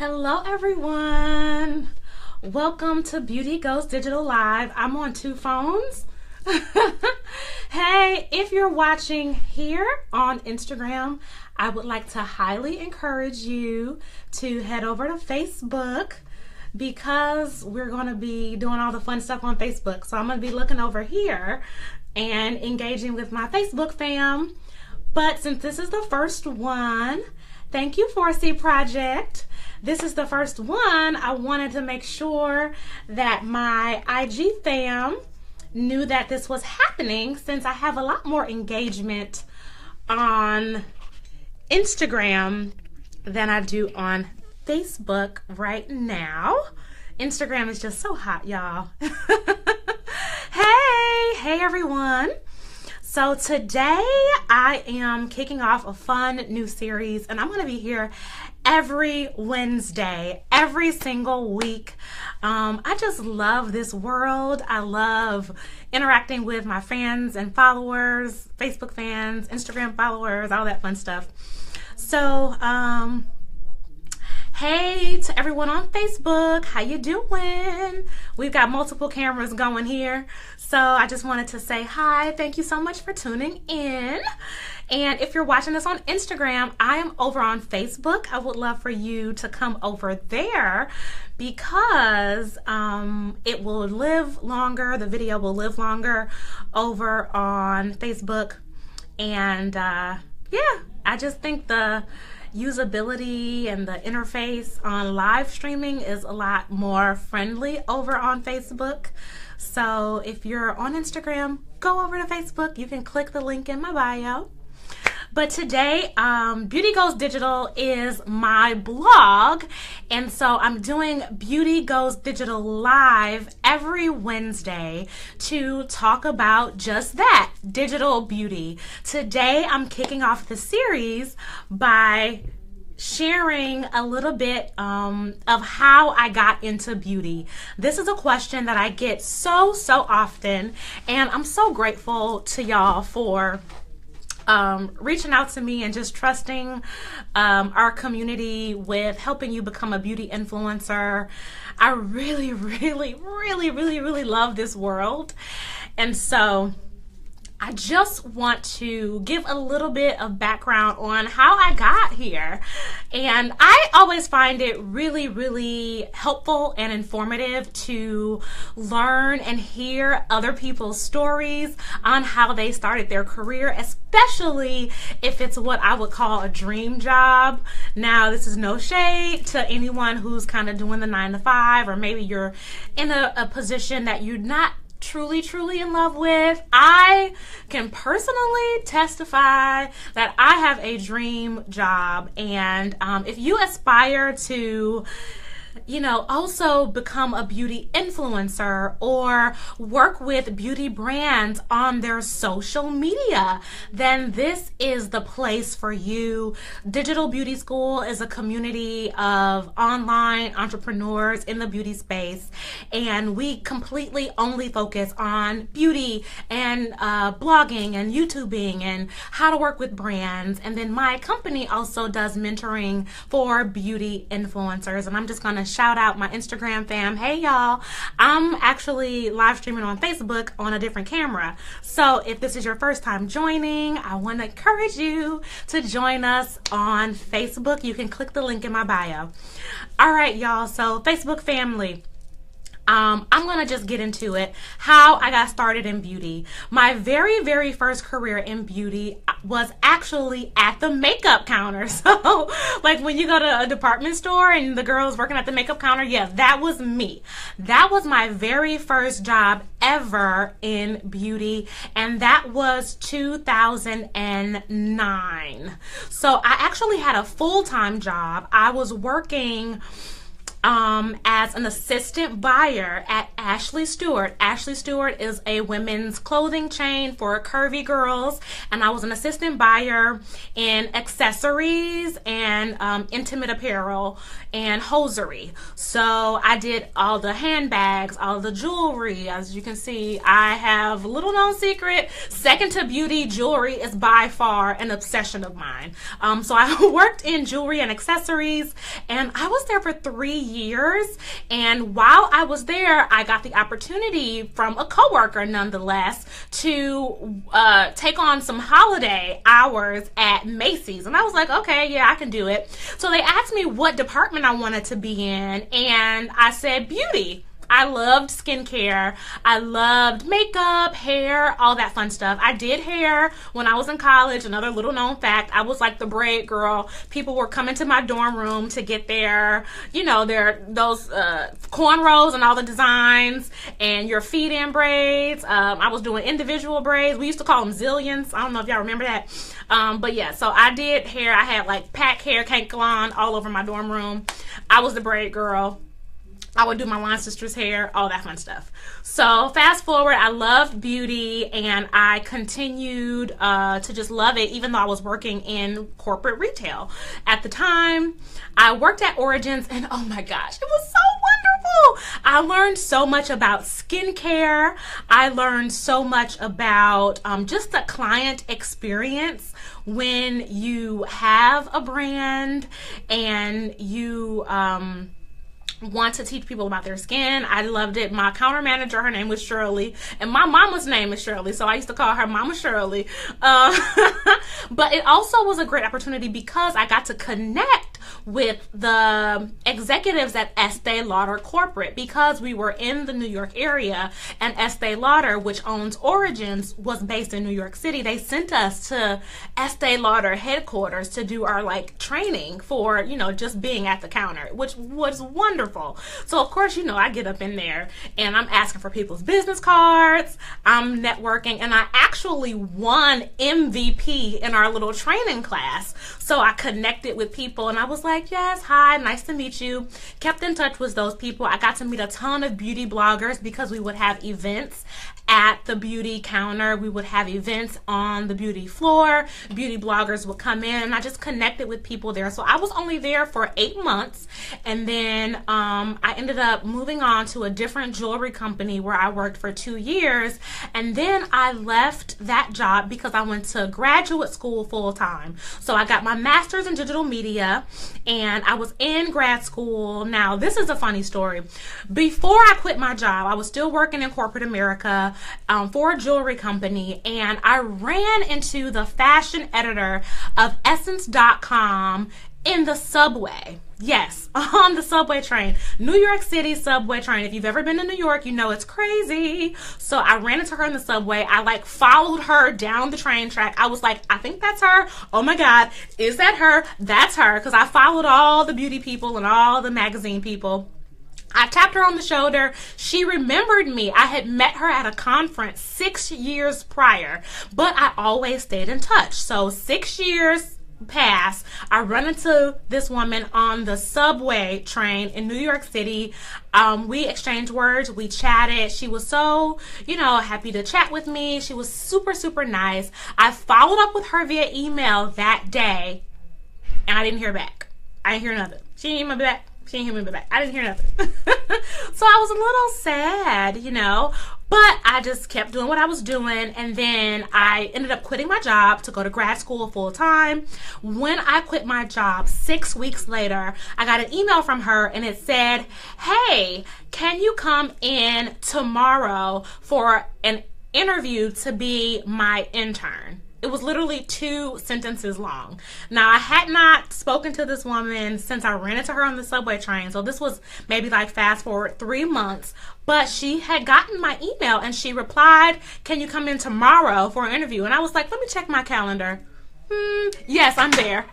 Hello everyone. Welcome to Beauty Goes Digital Live. I'm on two phones. Hey, if you're watching here on Instagram, I would like to highly encourage you to head over to Facebook because we're going to be doing all the fun stuff on Facebook. So I'm going to be looking over here and engaging with my Facebook fam. But since this is the first one, thank you, 4C Project. This is the first one. I wanted to make sure that my IG fam knew that this was happening since I have a lot more engagement on Instagram than I do on Facebook right now. Instagram is just so hot, y'all. Hey everyone. So today I am kicking off a fun new series, and I'm going to be here every Wednesday, every single week. I just love this world. I love interacting with my fans and followers, Facebook fans, Instagram followers, all that fun stuff. So, hey to everyone on Facebook, how you doing? We've got multiple cameras going here. So I just wanted to say hi. Thank you so much for tuning in. And if you're watching this on Instagram, I am over on Facebook. I would love for you to come over there because it will live longer. The video will live longer over on Facebook. And yeah, I just think the usability and the interface on live streaming is a lot more friendly over on Facebook. So if you're on Instagram, go over to Facebook. You can click the link in my bio. But today, Beauty Goes Digital is my blog, and so I'm doing Beauty Goes Digital Live every Wednesday to talk about just that, digital beauty. Today, I'm kicking off the series by sharing a little bit of how I got into beauty. This is a question that I get so often, and I'm so grateful to y'all for reaching out to me and just trusting our community with helping you become a beauty influencer. I really love this world. And so I just want to give a little bit of background on how I got here. And I always find it really helpful and informative to learn and hear other people's stories on how they started their career, especially if it's what I would call a dream job. Now, this is no shade to anyone who's kind of doing the 9-to-5, or maybe you're in a position that you're not truly in love with. I can personally testify that I have a dream job, and if you aspire to also become a beauty influencer or work with beauty brands on their social media, then this is the place for you. Digital Beauty School is a community of online entrepreneurs in the beauty space, and we completely only focus on beauty and blogging and YouTubing and how to work with brands. And then my company also does mentoring for beauty influencers, and I'm just going to shout out my Instagram fam. Hey y'all, I'm actually live streaming on Facebook on a different camera. So if this is your first time joining, I want to encourage you to join us on Facebook. You can click the link in my bio. All right, y'all. So Facebook family, I'm going to just get into it, how I got started in beauty. My very first career in beauty was actually at the makeup counter. So like when you go to a department store and the girl's working at the makeup counter, yeah, that was me. That was my very first job ever in beauty, and that was 2009. So I actually had a full-time job. I was working as an assistant buyer at Ashley Stewart. Ashley Stewart is a women's clothing chain for curvy girls, and I was an assistant buyer in accessories and intimate apparel and hosiery. So I did all the handbags, all the jewelry. As you can see, I have, little known secret, second to beauty, jewelry is by far an obsession of mine. So I worked in jewelry and accessories, and I was there for 3 years. And while I was there, I got the opportunity from a coworker, nonetheless, to take on some holiday hours at Macy's. And I was like, okay, yeah, I can do it. So they asked me what department I wanted to be in, and I said beauty. I loved skincare. I loved makeup, hair, all that fun stuff. I did hair when I was in college. Another little known fact, I was like the braid girl. People were coming to my dorm room to get their, those cornrows and all the designs and your feet in braids. I was doing individual braids. We used to call them zillions. I don't know if y'all remember that. But yeah, so I did hair. I had like pack hair, cankalon all over my dorm room. I was the braid girl. I would do my line sister's hair, all that fun stuff. So fast forward, I loved beauty, and I continued to just love it, even though I was working in corporate retail. At the time, I worked at Origins, and oh my gosh, it was so wonderful. I learned so much about skincare. I learned so much about just the client experience when you have a brand and you want to teach people about their skin. I loved it. My counter manager, her name was Shirley, and my mama's name is Shirley, so I used to call her Mama Shirley. But it also was a great opportunity because I got to connect with the executives at Estee Lauder Corporate, because we were in the New York area, and Estee Lauder, which owns Origins, was based in New York City. They sent us to Estee Lauder headquarters to do our training for, just being at the counter, which was wonderful. So of course, I get up in there and I'm asking for people's business cards, I'm networking, and I actually won MVP in our little training class. So I connected with people and I was like, yes, hi, nice to meet you. Kept in touch with those people. I got to meet a ton of beauty bloggers because we would have events at the beauty counter. We would have events on the beauty floor. Beauty bloggers would come in, and I just connected with people there. So I was only there for 8 months, and then I ended up moving on to a different jewelry company where I worked for 2 years, and then I left that job because I went to graduate school full time. So I got my master's in digital media, and I was in grad school. Now, this is a funny story. Before I quit my job, I was still working in corporate America for a jewelry company, and I ran into the fashion editor of Essence.com in the subway. Yes, on the subway train. New York City subway train. If you've ever been to New York, you know it's crazy. So I ran into her in the subway. I followed her down the train track. I was like, I think that's her. Oh my God, is that her? That's her. Because I followed all the beauty people and all the magazine people. I tapped her on the shoulder. She remembered me. I had met her at a conference 6 years prior, but I always stayed in touch. So 6 years pass. I run into this woman on the subway train in New York City. We exchanged words. We chatted. She was so, happy to chat with me. She was super, super nice. I followed up with her via email that day, and I didn't hear back. I didn't hear nothing. She didn't hear me back. She didn't hear me back. I didn't hear nothing. So I was a little sad, but I just kept doing what I was doing. And then I ended up quitting my job to go to grad school full time. When I quit my job, 6 weeks later, I got an email from her, and it said, hey, can you come in tomorrow for an interview to be my intern? It was literally 2 sentences long. Now, I had not spoken to this woman since I ran into her on the subway train. So this was maybe fast forward 3 months. But she had gotten my email and she replied, can you come in tomorrow for an interview? And I was like, let me check my calendar. Yes, I'm there.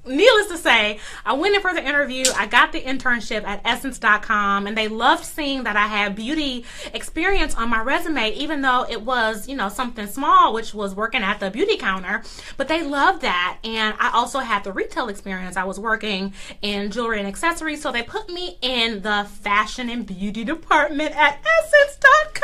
needless to say, I went in for the interview. I got the internship at essence.com, and they loved seeing that I had beauty experience on my resume, even though it was, something small, which was working at the beauty counter. But they loved that. And I also had the retail experience. I was working in jewelry and accessories, so they put me in the fashion and beauty department at essence.com.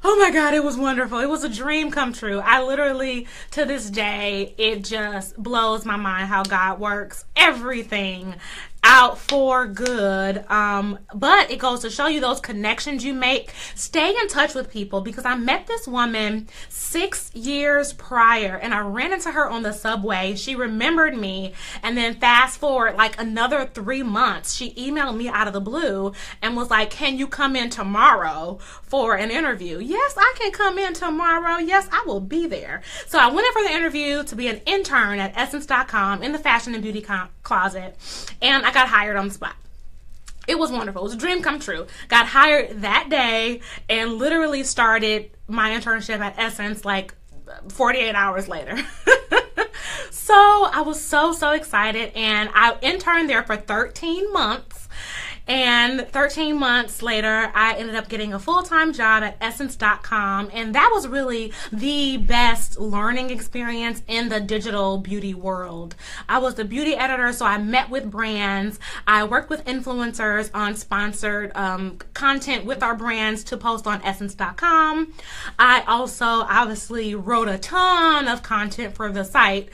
Oh my God, it was wonderful. It was a dream come true. I literally, to this day, it just blows my mind how God works everything out for good. But it goes to show you those connections you make. Stay in touch with people, because I met this woman 6 years prior, and I ran into her on the subway. She remembered me, and then fast forward like another 3 months, she emailed me out of the blue and was like, can you come in tomorrow for an interview? Yes, I can come in tomorrow. Yes, I will be there. So I went in for the interview to be an intern at essence.com in the fashion and beauty closet, and I got hired on the spot. It was wonderful. It was a dream come true. Got hired that day and literally started my internship at Essence like 48 hours later. So I was so excited, and I interned there for 13 months. And 13 months later, I ended up getting a full-time job at essence.com, and that was really the best learning experience in the digital beauty world. I was the beauty editor, so I met with brands. I worked with influencers on sponsored content with our brands to post on essence.com. I also obviously wrote a ton of content for the site.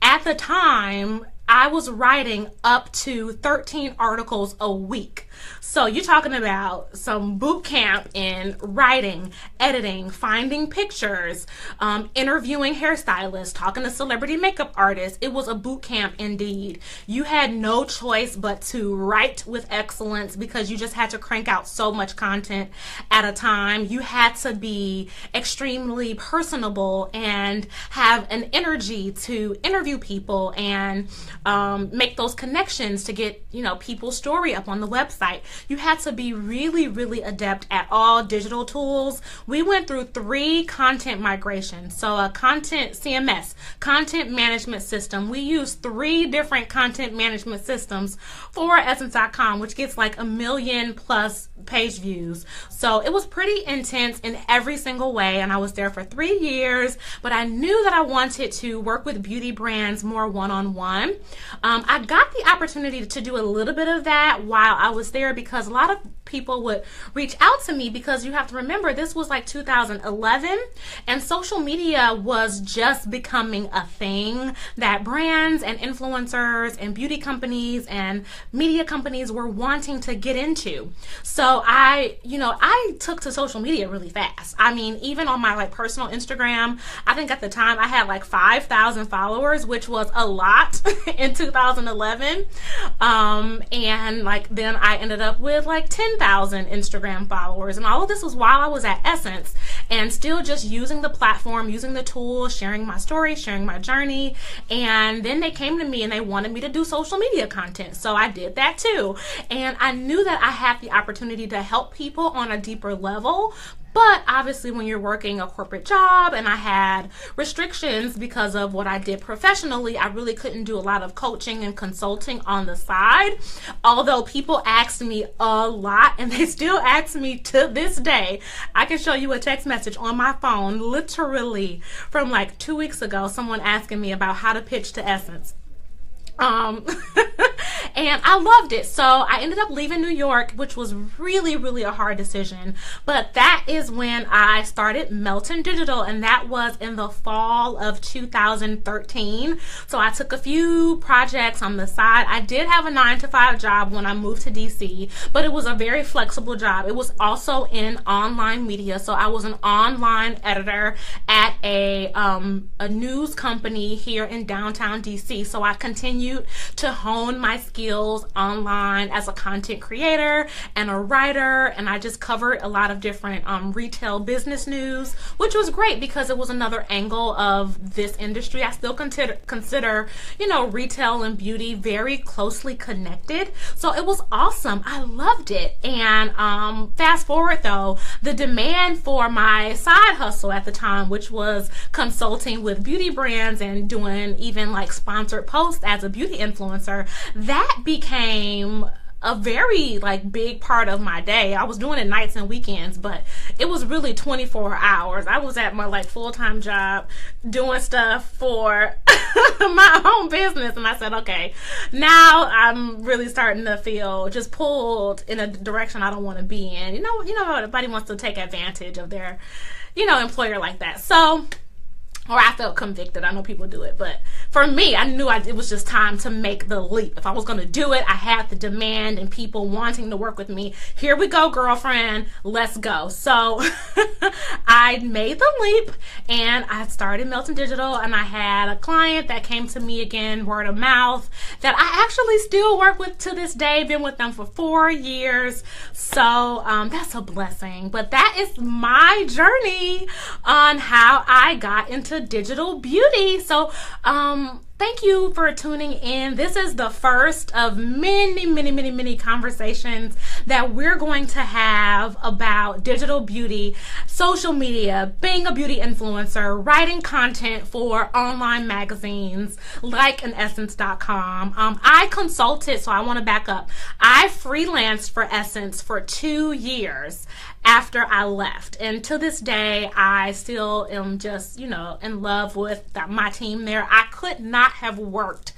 At the time, I was writing up to 13 articles a week. So you're talking about some boot camp in writing, editing, finding pictures, interviewing hairstylists, talking to celebrity makeup artists. It was a boot camp indeed. You had no choice but to write with excellence, because you just had to crank out so much content at a time. You had to be extremely personable and have an energy to interview people and make those connections to get, people's story up on the website. You had to be really adept at all digital tools. We went through 3 content migrations. So a content CMS, content management system. We used 3 different content management systems for Essence.com, which gets like 1 million plus page views. So it was pretty intense in every single way, and I was there for 3 years, but I knew that I wanted to work with beauty brands more one-on-one. I got the opportunity to do a little bit of that while I was there, because a lot of people would reach out to me, because you have to remember, this was like 2011, and social media was just becoming a thing that brands and influencers and beauty companies and media companies were wanting to get into. So I took to social media really fast. I mean, even on my personal Instagram, I think at the time I had like 5,000 followers, which was a lot in 2011. And then I ended up with like 10,000 Instagram followers, and all of this was while I was at Essence, and still just using the platform, using the tool, sharing my story, sharing my journey. And then they came to me and they wanted me to do social media content, so I did that too. And I knew that I had the opportunity to help people on a deeper level. But obviously when you're working a corporate job, and I had restrictions because of what I did professionally, I really couldn't do a lot of coaching and consulting on the side. Although people asked me a lot, and they still ask me to this day. I can show you a text message on my phone, literally from like 2 weeks ago, someone asking me about how to pitch to Essence. And I loved it. So I ended up leaving New York, which was really a hard decision. But that is when I started Melton Digital, and that was in the fall of 2013. So I took a few projects on the side. I did have a 9-to-5 job when I moved to DC, but it was a very flexible job. It was also in online media. So I was an online editor at a news company here in downtown DC. So I continued to hone my skills skills online as a content creator and a writer, and I just covered a lot of different retail business news, which was great because it was another angle of this industry. I still consider, you know, retail and beauty very closely connected. So it was awesome. I loved it. And fast forward though, the demand for my side hustle at the time, which was consulting with beauty brands and doing even like sponsored posts as a beauty influencer, that became a very like big part of my day. I was doing it nights and weekends, but it was really 24 hours. I was at my like full-time job doing stuff for my own business, and I said, okay, now I'm really starting to feel just pulled in a direction I don't want to be in. You know, everybody wants to take advantage of their, you know, employer like that. So, or I felt convicted. I know people do it, but for me, I knew it was just time to make the leap. If I was going to do it, I had the demand and people wanting to work with me. Here we go, girlfriend. Let's go. So I made the leap and I started Melton Digital, and I had a client that came to me again, word of mouth, that I actually still work with to this day. Been with them for 4 years. So that's a blessing. But that is my journey on how I got into digital beauty. So thank you for tuning in. This is the first of many conversations that we're going to have about digital beauty, social media, being a beauty influencer, writing content for online magazines like Essence.com. I consulted, so I want to back up. I freelanced for Essence for 2 years after I left, and to this day I still am just, you know, in love with my team there. I could not have worked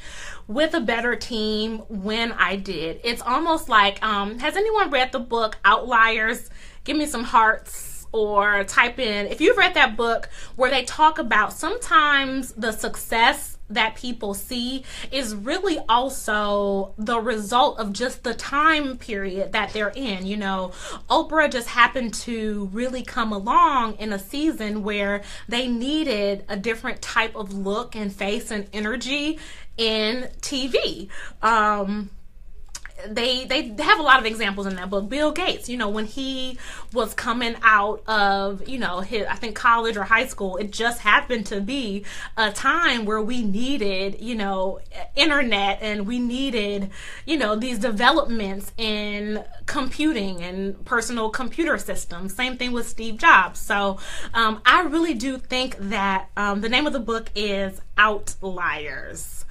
with a better team when I did. It's almost like, has anyone read the book Outliers? Give me some hearts or type in if you've read that book, where they talk about sometimes the success that people see is really also the result of just the time period that they're in. You know, Oprah just happened to really come along in a season where they needed a different type of look and face and energy in TV. They have a lot of examples in that book. Bill Gates, you know, when he was coming out of, you know, his, I think college or high school, it just happened to be a time where we needed, you know, internet, and we needed, you know, these developments in computing and personal computer systems. Same thing with Steve Jobs. So I really do think that the name of the book is Outliers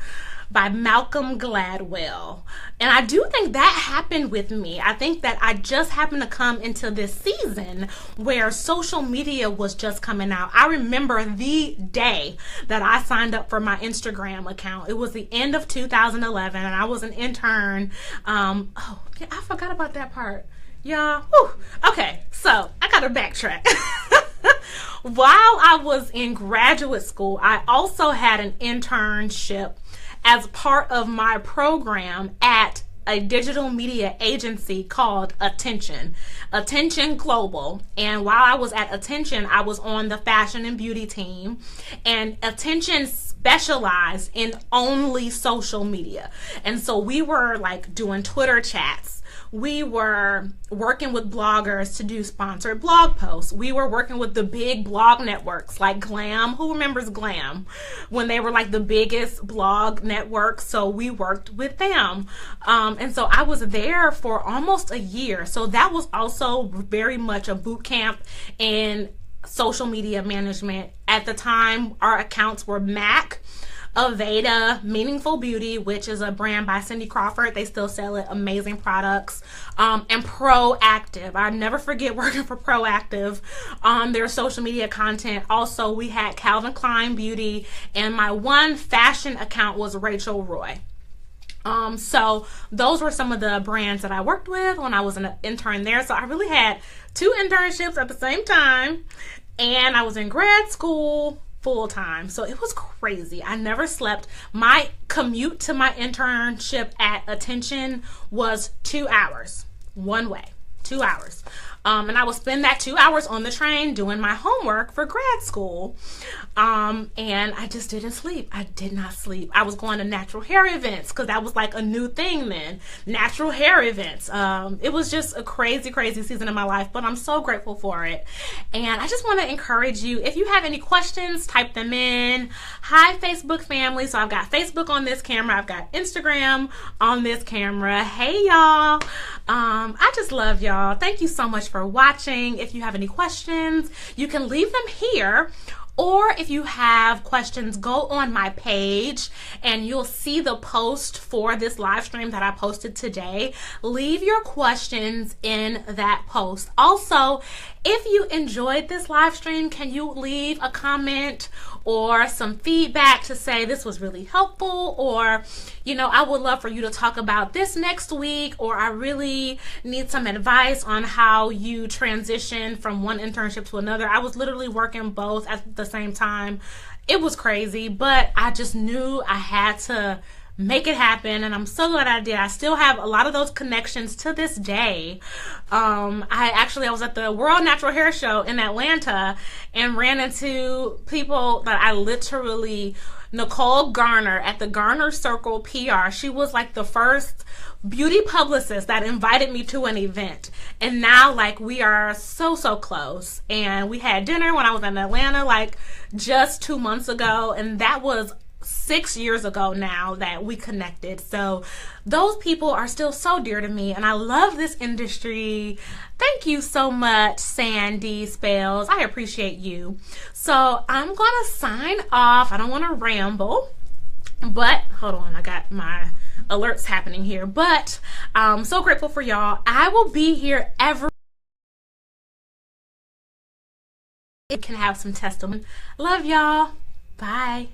by Malcolm Gladwell. And I do think that happened with me. I think that I just happened to come into this season where social media was just coming out. I remember the day that I signed up for my Instagram account. It was the end of 2011, and I was an intern. Oh, yeah, I forgot about that part. Yeah. Whew. Okay, so I gotta backtrack. While I was in graduate school, I also had an internship as part of my program at a digital media agency called Attention Global. And while I was at Attention, I was on the fashion and beauty team, and Attention specialized in only social media. And so we were like doing Twitter chats. We were working with bloggers to do sponsored blog posts. We were working with the big blog networks like Glam. Who remembers Glam? When they were like the biggest blog network. So we worked with them. And so I was there for almost a year. So that was also very much a boot camp in social media management. At the time, our accounts were MAC, Aveda, Meaningful Beauty, which is a brand by Cindy Crawford. They still sell it. Amazing products. And Proactive. I never forget working for Proactive on their social media content. Also, we had Calvin Klein Beauty, and my one fashion account was Rachel Roy. So those were some of the brands that I worked with when I was an intern there. So I really had 2 internships at the same time, and I was in grad school full time. So it was crazy. I never slept. My commute to my internship at Attention was 2 hours one way. 2 hours. And I would spend that 2 hours on the train doing my homework for grad school. And I just didn't sleep. I did not sleep. I was going to natural hair events because that was like a new thing then. Natural hair events. It was just a crazy, crazy season in my life, but I'm so grateful for it. And I just want to encourage you, if you have any questions, type them in. Hi, Facebook family. So I've got Facebook on this camera. I've got Instagram on this camera. Hey, y'all. I just love y'all. Thank you so much for watching. If you have any questions, you can leave them here. Or if you have questions, go on my page and you'll see the post for this live stream that I posted today. Leave your questions in that post. Also, if you enjoyed this live stream, can you leave a comment or some feedback to say this was really helpful, or, you know, I would love for you to talk about this next week, or I really need some advice on how you transition from one internship to another. I was literally working both at the same time. It was crazy, but I just knew I had to make it happen, and I'm so glad I did. I still have a lot of those connections to this day. I was at the World Natural Hair Show in Atlanta and ran into people that I literally, Nicole Garner at the Garner Circle PR. She was like the first beauty publicist that invited me to an event, and now like we are so close. And we had dinner when I was in Atlanta like just 2 months ago, and that was 6 years ago now that we connected. So those people are still so dear to me, and I love this industry. Thank you so much, Sandy Spells. I appreciate you. So I'm gonna sign off. I don't want to ramble, but hold on, I got my alerts happening here. But I'm so grateful for y'all. I will be here every can have some testimony. Love y'all. Bye.